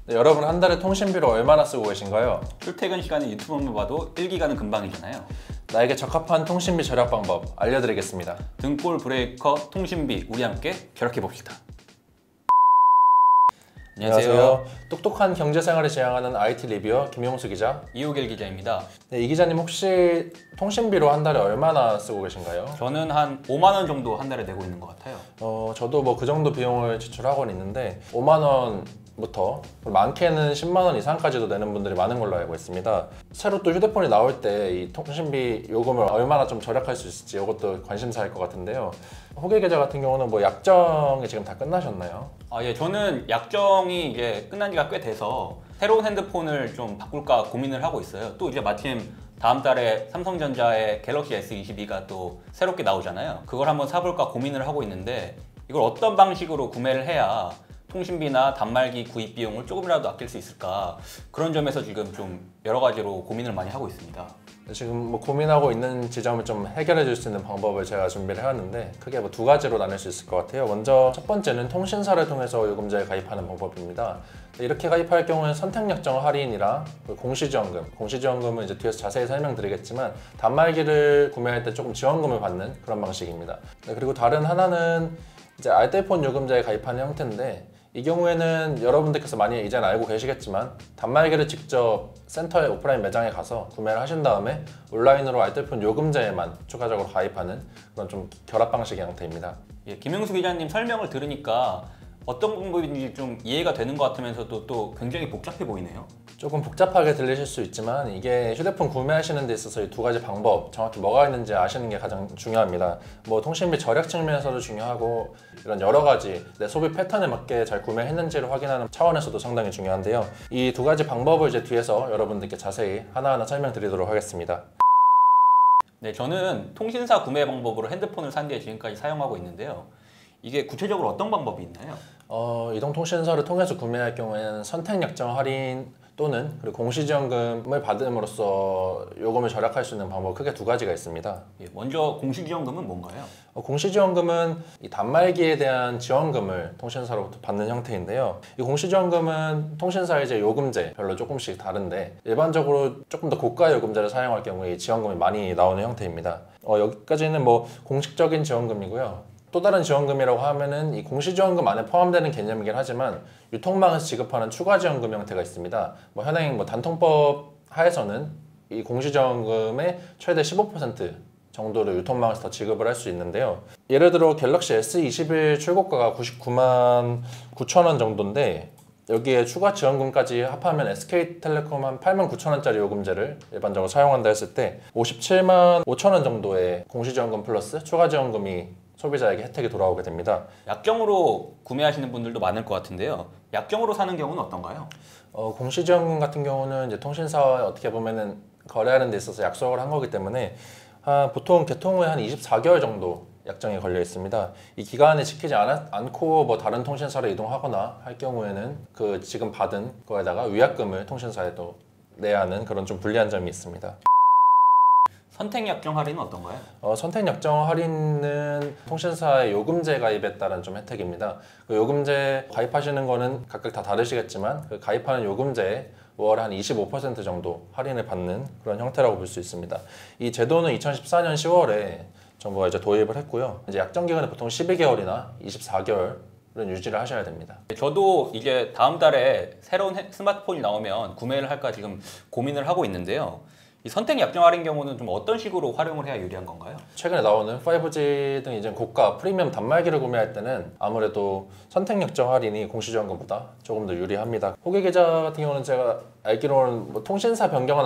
네, 여러분 한 달에 통신비로 얼마나 쓰고 계신가요? 출퇴근 시간에 유튜브만 봐도 1기가는 금방이잖아요. 나에게 적합한 통신비 절약 방법 알려드리겠습니다. 등골 브레이커 통신비 우리 함께 절약해봅시다. 안녕하세요. 똑똑한 경제생활을 지향하는 IT 리뷰어 김용수 기자, 이호길 기자입니다. 네, 이 기자님 혹시 통신비로 한 달에 얼마나 쓰고 계신가요? 저는 한 5만 원 정도 한 달에 내고 있는 것 같아요. 저도 뭐 그 정도 비용을 지출하고 있는데 5만 원부터 많게는 10만 원 이상까지도 내는 분들이 많은 걸로 알고 있습니다. 새로 또 휴대폰이 나올 때 이 통신비 요금을 얼마나 좀 절약할 수 있을지 이것도 관심사일 것 같은데요. 호길 계좌 같은 경우는 뭐 약정이 지금 다 끝나셨나요? 예, 저는 약정이 이제 끝난 지가 꽤 돼서 새로운 핸드폰을 좀 바꿀까 고민을 하고 있어요. 또 이제 마침 다음 달에 삼성전자의 갤럭시 S22가 또 새롭게 나오잖아요. 그걸 한번 사볼까 고민을 하고 있는데 이걸 어떤 방식으로 구매를 해야 통신비나 단말기 구입 비용을 조금이라도 아낄 수 있을까, 그런 점에서 지금 좀 여러 가지로 고민을 많이 하고 있습니다. 지금 뭐 고민하고 있는 지점을 좀 해결해 줄 수 있는 방법을 제가 준비를 해왔는데 크게 뭐 두 가지로 나눌 수 있을 것 같아요. 먼저 첫 번째는 통신사를 통해서 요금제에 가입하는 방법입니다. 이렇게 가입할 경우는 선택약정 할인이랑 공시지원금, 공시지원금은 이제 뒤에서 자세히 설명드리겠지만 단말기를 구매할 때 조금 지원금을 받는 그런 방식입니다. 그리고 다른 하나는 이제 알뜰폰 요금제에 가입하는 형태인데, 이 경우에는 여러분들께서 많이 이제는 알고 계시겠지만 단말기를 직접 센터의 오프라인 매장에 가서 구매를 하신 다음에 온라인으로 알뜰폰 요금제에만 추가적으로 가입하는 그런 좀 결합 방식의 형태입니다. 예, 김용수 기자님 설명을 들으니까 어떤 방법인지 좀 이해가 되는 것 같으면서도 또 굉장히 복잡해 보이네요. 조금 복잡하게 들리실 수 있지만 이게 휴대폰 구매하시는 데 있어서 이 두 가지 방법, 정확히 뭐가 있는지 아시는 게 가장 중요합니다. 뭐 통신비 절약 측면에서도 중요하고 이런 여러 가지 내 소비 패턴에 맞게 잘 구매했는지를 확인하는 차원에서도 상당히 중요한데요. 이 두 가지 방법을 이제 뒤에서 여러분들께 자세히 하나하나 설명드리도록 하겠습니다. 네, 저는 통신사 구매 방법으로 핸드폰을 산 뒤에 지금까지 사용하고 있는데요. 이게 구체적으로 어떤 방법이 있나요? 이동통신사를 통해서 구매할 경우에는 선택약정 할인 또는 그리고 공시지원금을 받음으로써 요금을 절약할 수 있는 방법 크게 두 가지가 있습니다. 예, 먼저 공시지원금은 뭔가요? 공시지원금은 이 단말기에 대한 지원금을 통신사로부터 받는 형태인데요. 이 공시지원금은 통신사의 이제 요금제별로 조금씩 다른데 일반적으로 조금 더 고가 요금제를 사용할 경우에 이 지원금이 많이 나오는 형태입니다. 여기까지는 뭐 공식적인 지원금이고요. 또 다른 지원금이라고 하면은 이 공시지원금 안에 포함되는 개념이긴 하지만 유통망에서 지급하는 추가 지원금 형태가 있습니다. 뭐 현행 뭐 단통법 하에서는 이 공시지원금의 최대 15% 정도를 유통망에서 더 지급을 할 수 있는데요. 예를 들어 갤럭시 S21 출고가가 99만 9천 원 정도인데 여기에 추가 지원금까지 합하면 SK텔레콤 한 8만 9천 원짜리 요금제를 일반적으로 사용한다 했을 때 57만 5천 원 정도의 공시지원금 플러스 추가 지원금이 소비자에게 혜택이 돌아오게 됩니다. 약정으로 구매하시는 분들도 많을 것 같은데요. 약정으로 사는 경우는 어떤가요? 공시지원금 같은 경우는 이제 통신사와 어떻게 보면은 거래하는 데 있어서 약속을 한 거기 때문에 보통 개통 후에 한 24개월 정도 약정이 걸려 있습니다. 이 기간에 지키지 않고 뭐 다른 통신사로 이동하거나 할 경우에는 그 지금 받은 거에다가 위약금을 통신사에 또 내야 하는 그런 좀 불리한 점이 있습니다. 선택약정 할인은 어떤가요? 선택약정 할인은 통신사의 요금제 가입에 따른 좀 혜택입니다. 그 요금제 가입하시는 거는 각각 다 다르시겠지만 그 가입하는 요금제에 월 한 25% 정도 할인을 받는 그런 형태라고 볼 수 있습니다. 이 제도는 2014년 10월에 정부가 이제 도입을 했고요. 이제 약정 기간은 보통 12개월이나 24개월은 유지를 하셔야 됩니다. 저도 이제 다음 달에 새로운 스마트폰이 나오면 구매를 할까 지금 고민을 하고 있는데요. 이 선택 약정 할인 경우는 좀 어떤 식으로 활용을 해야 유리한 건가요? 최근에 나오는 5G 등 이제 고가 프리미엄 단말기를 구매할 때는 아무래도 선택 약정 할인이 공시지원금보다 조금 더 유리합니다. 호기 계좌 같은 경우는 제가 알기로는 뭐 통신사 변경은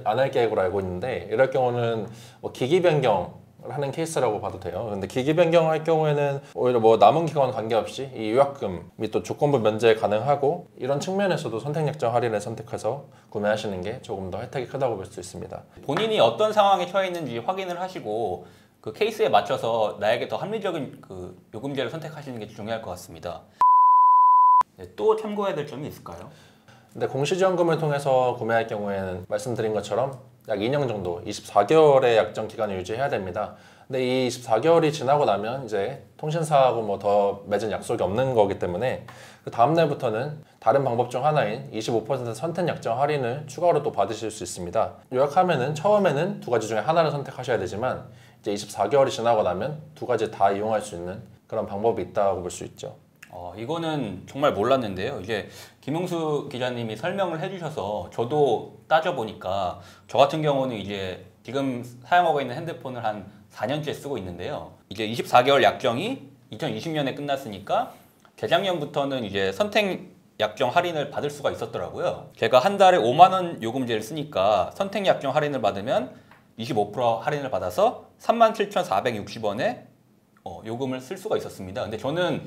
안 할 계획으로 알고 있는데 이럴 경우는 뭐 기기 변경 하는 케이스라고 봐도 돼요. 근데 기기 변경할 경우에는 오히려 뭐 남은 기간 관계없이 이 유약금 및 또 조건부 면제 가능하고 이런 측면에서도 선택약정 할인을 선택해서 구매하시는 게 조금 더 혜택이 크다고 볼 수 있습니다. 본인이 어떤 상황에 처해 있는지 확인을 하시고 그 케이스에 맞춰서 나에게 더 합리적인 그 요금제를 선택하시는 게 중요할 것 같습니다. 네, 또 참고해야 될 점이 있을까요? 근데 공시지원금을 통해서 구매할 경우에는 말씀드린 것처럼 약 2년 정도 24개월의 약정 기간을 유지해야 됩니다. 근데 이 24개월이 지나고 나면 이제 통신사하고 뭐 더 맺은 약속이 없는 거기 때문에 그 다음 날부터는 다른 방법 중 하나인 25% 선택 약정 할인을 추가로 또 받으실 수 있습니다. 요약하면은 처음에는 두 가지 중에 하나를 선택하셔야 되지만 이제 24개월이 지나고 나면 두 가지 다 이용할 수 있는 그런 방법이 있다고 볼 수 있죠. 이거는 정말 몰랐는데요. 이제 김용수 기자님이 설명을 해주셔서 저도 따져보니까 저 같은 경우는 이제 지금 사용하고 있는 핸드폰을 한 4년째 쓰고 있는데요. 이제 24개월 약정이 2020년에 끝났으니까 재작년부터는 이제 선택 약정 할인을 받을 수가 있었더라고요. 제가 한 달에 5만 원 요금제를 쓰니까 선택 약정 할인을 받으면 25% 할인을 받아서 37,460원에 요금을 쓸 수가 있었습니다. 근데 저는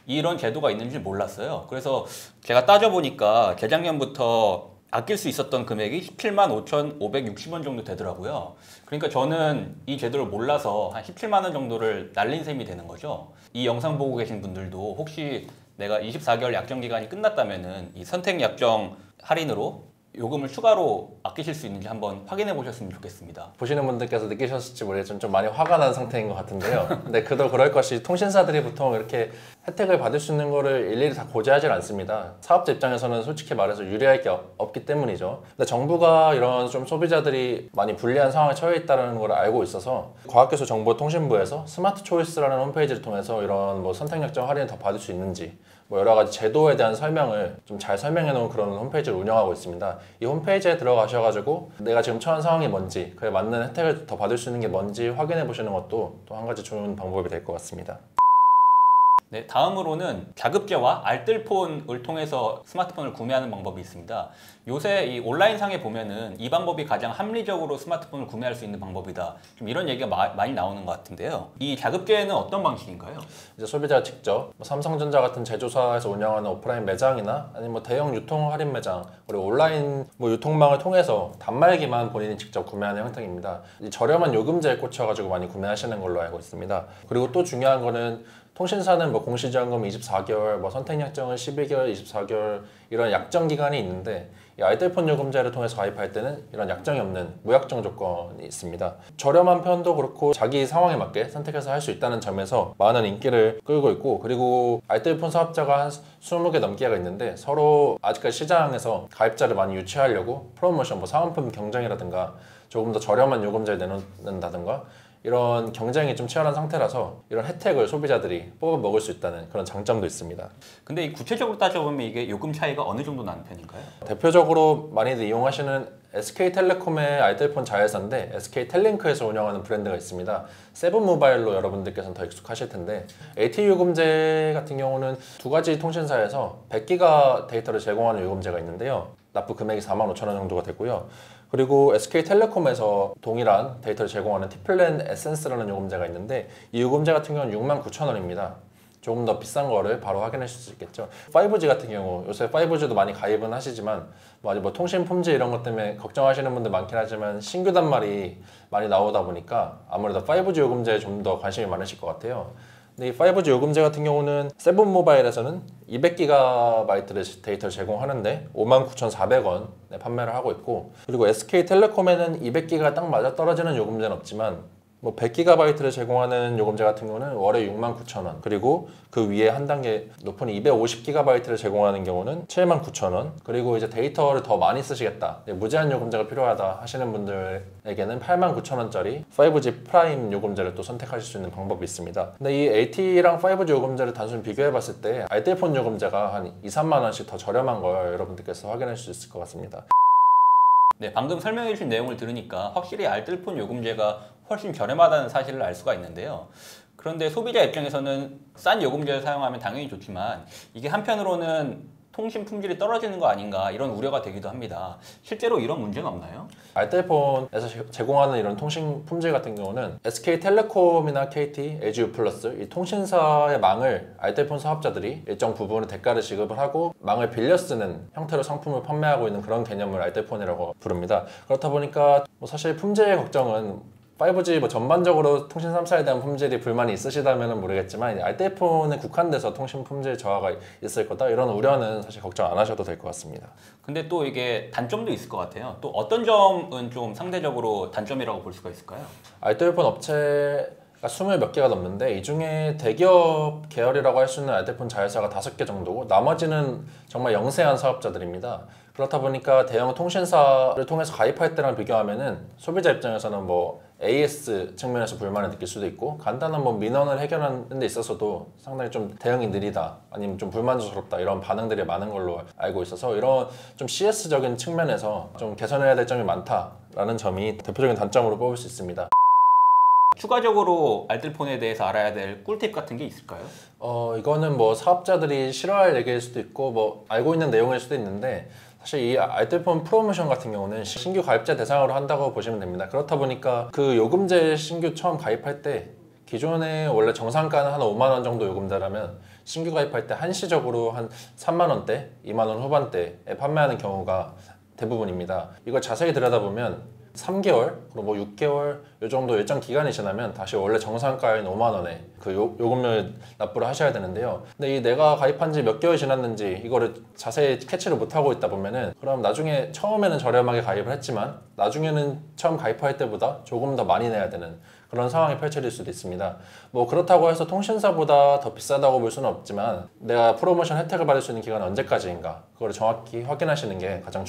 이런 제도가 있는지 몰랐어요. 그래서 제가 따져보니까 재작년부터 아낄 수 있었던 금액이 17만 5,560원 정도 되더라고요. 그러니까 저는 이 제도를 몰라서 한 17만 원 정도를 날린 셈이 되는 거죠. 이 영상 보고 계신 분들도 혹시 내가 24개월 약정 기간이 끝났다면은 이 선택 약정 할인으로 요금을 추가로 아끼실 수 있는지 한번 확인해 보셨으면 좋겠습니다. 보시는 분들께서 느끼셨을지 모르겠지만 좀 많이 화가 난 상태인 것 같은데요. 근데 그도 그럴 것이 통신사들이 보통 이렇게 혜택을 받을 수 있는 거를 일일이 다 고지하지 않습니다. 사업자 입장에서는 솔직히 말해서 유리할 게 없기 때문이죠. 근데 정부가 이런 좀 소비자들이 많이 불리한 상황에 처해 있다는 걸 알고 있어서 과학기술정보통신부에서 스마트 초이스라는 홈페이지를 통해서 이런 뭐 선택약정 할인을 더 받을 수 있는지 뭐 여러 가지 제도에 대한 설명을 좀 잘 설명해 놓은 그런 홈페이지를 운영하고 있습니다. 이 홈페이지에 들어가셔가지고 내가 지금 처한 상황이 뭔지, 그에 맞는 혜택을 더 받을 수 있는 게 뭔지 확인해 보시는 것도 또 한 가지 좋은 방법이 될 것 같습니다. 네, 다음으로는 자급제와 알뜰폰을 통해서 스마트폰을 구매하는 방법이 있습니다. 요새 이 온라인상에 보면은 이 방법이 가장 합리적으로 스마트폰을 구매할 수 있는 방법이다. 좀 이런 얘기가 많이 나오는 것 같은데요. 이 자급제는 어떤 방식인가요? 이제 소비자가 직접 뭐 삼성전자 같은 제조사에서 운영하는 오프라인 매장이나 아니면 뭐 대형 유통 할인 매장 그리고 온라인 뭐 유통망을 통해서 단말기만 본인이 직접 구매하는 형태입니다. 이 저렴한 요금제에 꽂혀가지고 많이 구매하시는 걸로 알고 있습니다. 그리고 또 중요한 거는 통신사는 뭐 공시지원금 24개월, 뭐 선택약정은 12개월, 24개월 이런 약정 기간이 있는데 이 알뜰폰 요금제를 통해서 가입할 때는 이런 약정이 없는 무약정 조건이 있습니다. 저렴한 편도 그렇고 자기 상황에 맞게 선택해서 할 수 있다는 점에서 많은 인기를 끌고 있고 그리고 알뜰폰 사업자가 한 20개 넘게가 있는데 서로 아직까지 시장에서 가입자를 많이 유치하려고 프로모션, 뭐 사은품 경쟁이라든가 조금 더 저렴한 요금제를 내놓는다든가 이런 경쟁이 좀 치열한 상태라서 이런 혜택을 소비자들이 뽑아 먹을 수 있다는 그런 장점도 있습니다. 근데 이 구체적으로 따져보면 이게 요금 차이가 어느 정도 나는 편인가요? 대표적으로 많이들 이용하시는 SK텔레콤의 알뜰폰 자회사인데 SK텔링크에서 운영하는 브랜드가 있습니다. 세븐모바일로 여러분들께서는 더 익숙하실 텐데 AT 요금제 같은 경우는 두 가지 통신사에서 100기가 데이터를 제공하는 요금제가 있는데요. 납부 금액이 45,000원 정도가 되고요. 그리고 SK텔레콤에서 동일한 데이터를 제공하는 T플랜 에센스라는 요금제가 있는데 이 요금제 같은 경우는 69,000원입니다. 조금 더 비싼 거를 바로 확인하실 수 있겠죠. 5G 같은 경우 요새 5G도 많이 가입은 하시지만 뭐 통신 품질 이런 것 때문에 걱정하시는 분들 많긴 하지만 신규 단말이 많이 나오다 보니까 아무래도 5G 요금제에 좀 더 관심이 많으실 것 같아요. 근데 이 5G 요금제 같은 경우는 세븐모바일에서는 200GB 데이터를 제공하는데 59,400원에 판매를 하고 있고 그리고 SK텔레콤에는 200기가 딱 맞아 떨어지는 요금제는 없지만 뭐 100GB를 제공하는 요금제 같은 경우는 월에 69,000원 그리고 그 위에 한 단계 높은 250GB를 제공하는 경우는 79,000원 그리고 이제 데이터를 더 많이 쓰시겠다 무제한 요금제가 필요하다 하시는 분들에게는 89,000원짜리 5G 프라임 요금제를 또 선택하실 수 있는 방법이 있습니다. 근데 이 AT랑 5G 요금제를 단순히 비교해 봤을 때 알뜰폰 요금제가 한 2-3만 원씩 더 저렴한 걸 여러분들께서 확인할 수 있을 것 같습니다. 네, 방금 설명해 주신 내용을 들으니까 확실히 알뜰폰 요금제가 훨씬 저렴하다는 사실을 알 수가 있는데요. 그런데 소비자 입장에서는 싼 요금제를 사용하면 당연히 좋지만 이게 한편으로는 통신 품질이 떨어지는 거 아닌가 이런 우려가 되기도 합니다. 실제로 이런 문제는 없나요? 알뜰폰에서 제공하는 이런 통신 품질 같은 경우는 SK텔레콤이나 KT, LG유플러스 이 통신사의 망을 알뜰폰 사업자들이 일정 부분의 대가를 지급을 하고 망을 빌려 쓰는 형태로 상품을 판매하고 있는 그런 개념을 알뜰폰이라고 부릅니다. 그렇다 보니까 뭐 사실 품질 걱정은 5G 뭐 전반적으로 통신 3사에 대한 품질이 불만이 있으시다면 모르겠지만 알뜰폰에 국한돼서 통신 품질 저하가 있을 거다 이런 우려는 사실 걱정 안 하셔도 될 것 같습니다. 근데 또 이게 단점도 있을 것 같아요. 또 어떤 점은 좀 상대적으로 단점이라고 볼 수가 있을까요? 알뜰폰 업체 20 몇 개가 넘는데 이 중에 대기업 계열이라고 할 수 있는 알뜰폰 자회사가 5개 정도고 나머지는 정말 영세한 사업자들입니다. 그렇다 보니까 대형 통신사를 통해서 가입할 때랑 비교하면은 소비자 입장에서는 뭐 AS 측면에서 불만을 느낄 수도 있고 간단한 뭐 민원을 해결하는 데 있어서도 상당히 좀 대응이 느리다 아니면 좀 불만족스럽다 이런 반응들이 많은 걸로 알고 있어서 이런 좀 CS적인 측면에서 좀 개선해야 될 점이 많다라는 점이 대표적인 단점으로 뽑을 수 있습니다. 추가적으로 알뜰폰에 대해서 알아야 될 꿀팁 같은 게 있을까요? 이거는 뭐 사업자들이 싫어할 얘기일 수도 있고 뭐 알고 있는 내용일 수도 있는데 사실 이 알뜰폰 프로모션 같은 경우는 신규 가입자 대상으로 한다고 보시면 됩니다. 그렇다 보니까 그 요금제 신규 처음 가입할 때 기존에 원래 정상가는 한 5만 원 정도 요금제라면 신규 가입할 때 한시적으로 한 3만 원대, 2만 원 후반대에 판매하는 경우가 대부분입니다. 이걸 자세히 들여다보면 3개월, 그리고 뭐 6개월 이 정도 일정 기간이 지나면 다시 원래 정상가인 5만 원에 그 요금을 납부를 하셔야 되는데요. 근데 이 내가 가입한 지 몇 개월 지났는지 이거를 자세히 캐치를 못하고 있다 보면은 그럼 나중에 처음에는 저렴하게 가입을 했지만 나중에는 처음 가입할 때보다 조금 더 많이 내야 되는 그런 상황이 펼쳐질 수도 있습니다. 뭐 그렇다고 해서 통신사보다 더 비싸다고 볼 수는 없지만 내가 프로모션 혜택을 받을 수 있는 기간은 언제까지인가 그걸 정확히 확인하시는 게 가장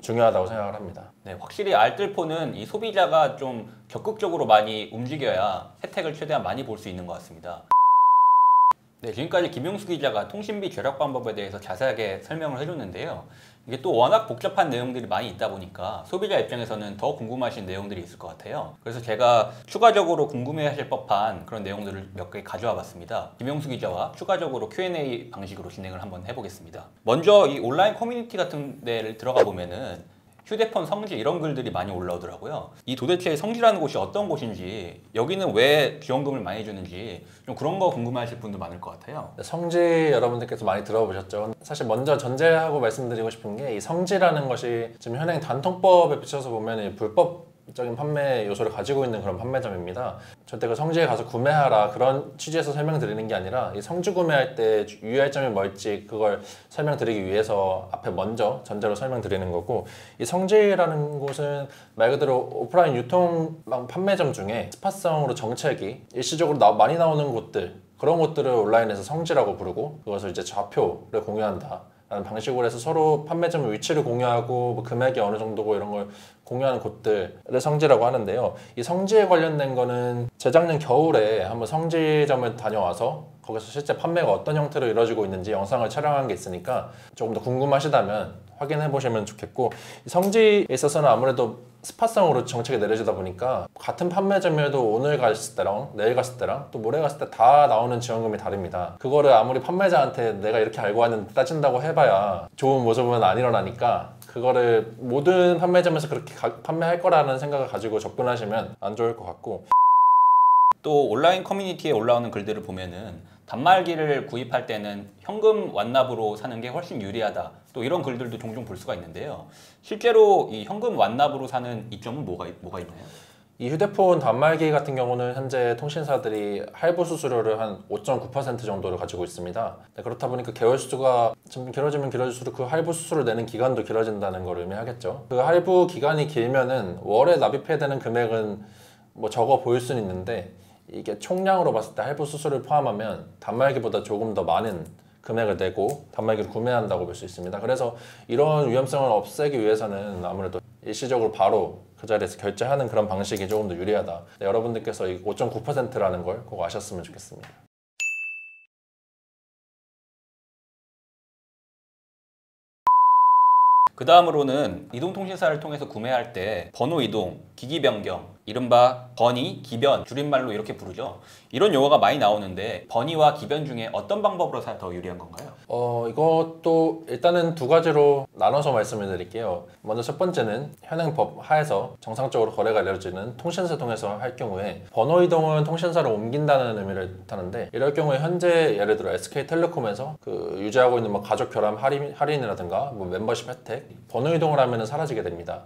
중요하다고 생각을 합니다. 네, 확실히 알뜰폰은 이 소비자가 좀 적극적으로 많이 움직여야 혜택을 최대한 많이 볼 수 있는 것 같습니다. 네, 지금까지 김용수 기자가 통신비 절약 방법에 대해서 자세하게 설명을 해줬는데요. 이게 또 워낙 복잡한 내용들이 많이 있다 보니까 소비자 입장에서는 더 궁금하신 내용들이 있을 것 같아요. 그래서 제가 추가적으로 궁금해하실 법한 그런 내용들을 몇 개 가져와 봤습니다. 김용수 기자와 추가적으로 Q&A 방식으로 진행을 한번 해보겠습니다. 먼저 이 온라인 커뮤니티 같은 데를 들어가 보면은 휴대폰 성질 이런 글들이 많이 올라오더라고요. 이 도대체 성질하는 곳이 어떤 곳인지 여기는 왜 지원금을 많이 주는지 좀 그런 거 궁금해하실 분도 많을 것 같아요. 성지 여러분들께서 많이 들어보셨죠? 사실 먼저 전제하고 말씀드리고 싶은 게 이 성지라는 것이 지금 현행 단통법에 비춰서 보면 불법적인 판매 요소를 가지고 있는 그런 판매점입니다. 절대 그 성지에 가서 구매하라 그런 취지에서 설명드리는 게 아니라 이 성지 구매할 때 유의할 점이 뭘지 그걸 설명드리기 위해서 앞에 먼저 전제로 설명드리는 거고 이 성지라는 곳은 말 그대로 오프라인 유통 판매점 중에 스팟성으로 정책이 일시적으로 많이 나오는 곳들 그런 곳들을 온라인에서 성지라고 부르고 그것을 이제 좌표를 공유한다 라는 방식으로 해서 서로 판매점 위치를 공유하고 뭐 금액이 어느 정도고 이런 걸 공유하는 곳들을 성지라고 하는데요. 이 성지에 관련된 거는 재작년 겨울에 한번 성지점을 다녀와서 거기서 실제 판매가 어떤 형태로 이루어지고 있는지 영상을 촬영한 게 있으니까 조금 더 궁금하시다면 확인해 보시면 좋겠고 이 성지에 있어서는 아무래도 스팟성으로 정책이 내려지다 보니까 같은 판매점이어도 오늘 갔을 때랑 내일 갔을 때랑 또 모레 갔을 때 다 나오는 지원금이 다릅니다. 그거를 아무리 판매자한테 내가 이렇게 알고 왔는데 따진다고 해봐야 좋은 모습은 안 일어나니까 그거를 모든 판매점에서 그렇게 판매할 거라는 생각을 가지고 접근하시면 안 좋을 것 같고 또 온라인 커뮤니티에 올라오는 글들을 보면은 단말기를 구입할 때는 현금 완납으로 사는 게 훨씬 유리하다. 또 이런 글들도 종종 볼 수가 있는데요. 실제로 이 현금 완납으로 사는 이점은 뭐가 있나요? 이 휴대폰 단말기 같은 경우는 현재 통신사들이 할부 수수료를 한 5.9% 정도를 가지고 있습니다. 그렇다 보니까 개월 수가 좀 길어지면 길어질수록 그 할부 수수료를 내는 기간도 길어진다는 걸 의미하겠죠. 그 할부 기간이 길면은 월에 납입해야 되는 금액은 뭐 적어 보일 수는 있는데 이게 총량으로 봤을 때 할부 수수료를 포함하면 단말기보다 조금 더 많은 금액을 내고 단말기를 구매한다고 볼 수 있습니다. 그래서 이런 위험성을 없애기 위해서는 아무래도 일시적으로 바로 그 자리에서 결제하는 그런 방식이 조금 더 유리하다. 네, 여러분들께서 이 5.9%라는 걸 꼭 아셨으면 좋겠습니다. 그 다음으로는 이동통신사를 통해서 구매할 때 번호 이동, 기기 변경, 이른바 번이, 기변, 줄임말로 이렇게 부르죠. 이런 용어가 많이 나오는데 번이와 기변 중에 어떤 방법으로 사야 더 유리한 건가요? 이것도 일단은 두 가지로 나눠서 말씀을 드릴게요. 먼저 첫 번째는 현행 법 하에서 정상적으로 거래가 이루어지는 통신사 통해서 할 경우에 번호 이동은 통신사를 옮긴다는 의미를 뜻하는데 이럴 경우에 현재 예를 들어 SK텔레콤에서 그 유지하고 있는 뭐 가족 결합 할인이라든가 뭐 멤버십 혜택 번호 이동을 하면 사라지게 됩니다.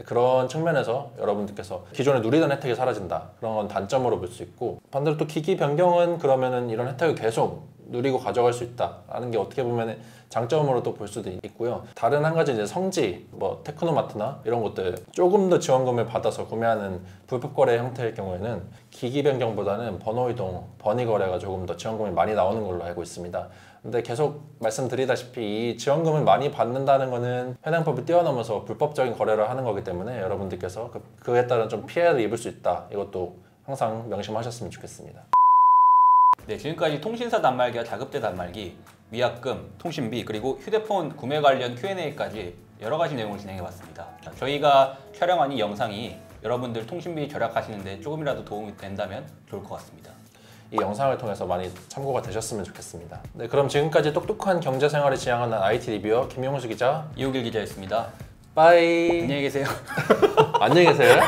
그런 측면에서 여러분들께서 기존에 누리던 혜택이 사라진다. 그런 건 단점으로 볼 수 있고, 반대로 또 기기 변경은 그러면은 이런 혜택을 계속 누리고 가져갈 수 있다라는 게 어떻게 보면 장점으로 또 볼 수도 있고요. 다른 한 가지 이제 성지, 뭐 테크노마트나 이런 것들 조금 더 지원금을 받아서 구매하는 불법 거래 형태일 경우에는 기기 변경보다는 번호 이동, 번위 거래가 조금 더 지원금이 많이 나오는 걸로 알고 있습니다. 근데 계속 말씀드리다시피 이 지원금을 많이 받는다는 거는 현행법을 뛰어넘어서 불법적인 거래를 하는 거기 때문에 여러분들께서 그에 따른 좀 피해를 입을 수 있다. 이것도 항상 명심하셨으면 좋겠습니다. 네, 지금까지 통신사 단말기와 자급제 단말기, 위약금, 통신비, 그리고 휴대폰 구매 관련 Q&A까지 여러 가지 내용을 진행해봤습니다. 저희가 촬영한 이 영상이 여러분들 통신비 절약하시는데 조금이라도 도움이 된다면 좋을 것 같습니다. 이 영상을 통해서 많이 참고가 되셨으면 좋겠습니다. 네, 그럼 지금까지 똑똑한 경제 생활을 지향하는 IT 리뷰어 김용수 기자, 이호길 기자였습니다. 빠이. 안녕히 계세요. 안녕히 계세요.